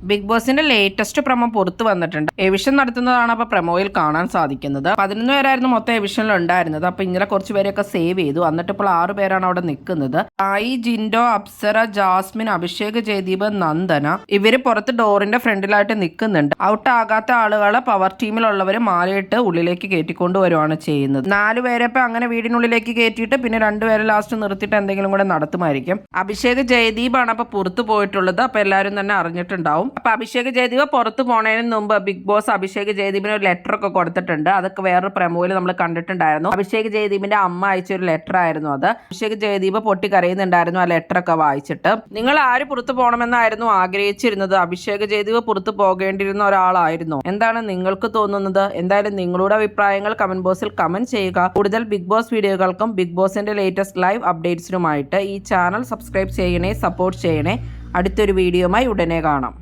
Big ബോസിന്റെ latest promo പുറത്തു വന്നിട്ടുണ്ട്. എവിഷൻ നടത്തുന്നതാണ് അപ്പൊ പ്രമോയിൽ കാണാൻ സാധിക്കുന്നത്. 11 പേരായിരുന്നു മൊത്തം എവിഷനിൽ ഉണ്ടായിരുന്നത്. അപ്പൊ ഇങ്ങനെ കുറച്ച് പേരെയൊക്കെ സേവ് ചെയ്തു. എന്നിട്ട് ഇപ്പോൾ 6 പേരാണ് അവിടെ നിൽക്കുന്നത്. ആയി, ജിൻഡോ, അപ്സര, ജാസ്മിൻ, അഭിഷേക്, ജയദീപ്, നന്ദന ഇവര് പുറത്ത് ഡോറിന്റെ ഫ്രണ്ടിലായിട്ട് നിൽക്കുന്നുണ്ട്. ഔട്ട് ആകാത്ത ആളുകളെ പവർ ടീമിലുള്ളവര് മാലയിട്ട് ഉള്ളിലേക്ക് കയറ്റിക്കൊണ്ട് വരുവാണ് ചെയ്യുന്നത്. 4 പേരെ ഇപ്പൊ അങ്ങനെ വീടിനുള്ളിലേക്ക് കയറ്റിയിട്ട് പിന്നെ 2 പേരെ ലാസ്റ്റ് നിർത്തിയിട്ട് എന്തെങ്കിലും കൂടെ നടത്തുമായിരിക്കും. അഭിഷേക്, ജയദീപാണ് അപ്പൊ പുറത്തു പോയിട്ടുള്ളത്. അപ്പൊ എല്ലാവരും തന്നെ അറിഞ്ഞിട്ടുണ്ടാവും. അപ്പൊ അഭിഷേക്, ജയദീപ് പുറത്തു പോണതിന് മുമ്പ് ബിഗ് ബോസ് അഭിഷേക്, ജയദീപിന് ഒരു ലെറ്റർ ഒക്കെ കൊടുത്തിട്ടുണ്ട്. അതൊക്കെ വേറൊരു പ്രമോയിൽ നമ്മൾ കണ്ടിട്ടുണ്ടായിരുന്നു. അഭിഷേക്, ജയദീപിന്റെ അമ്മ അയച്ചൊരു ലെറ്റർ ആയിരുന്നു അത്. അഭിഷേക്, ജയദീപ് പൊട്ടി കരയുന്നുണ്ടായിരുന്നു ആ ലെറ്റർ ഒക്കെ വായിച്ചിട്ട്. നിങ്ങൾ ആര് പുറത്തു പോകണമെന്നായിരുന്നു ആഗ്രഹിച്ചിരുന്നത്? അഭിഷേക്, ജയദീപ് പുറത്തു പോകേണ്ടിയിരുന്ന ഒരാളായിരുന്നു. എന്താണ് നിങ്ങൾക്ക് തോന്നുന്നത്? എന്തായാലും നിങ്ങളുടെ അഭിപ്രായങ്ങൾ കമന്റ് ബോക്സിൽ കമന്റ് ചെയ്യുക. കൂടുതൽ ബിഗ് ബോസ് വീഡിയോകൾക്കും ബിഗ് ബോസിന്റെ ലേറ്റസ്റ്റ് ലൈവ് അപ്ഡേറ്റ്സിനുമായിട്ട് ഈ ചാനൽ സബ്സ്ക്രൈബ് ചെയ്യണേ, സപ്പോർട്ട് ചെയ്യണേ. അടുത്തൊരു വീഡിയോയുമായി ഉടനെ കാണാം.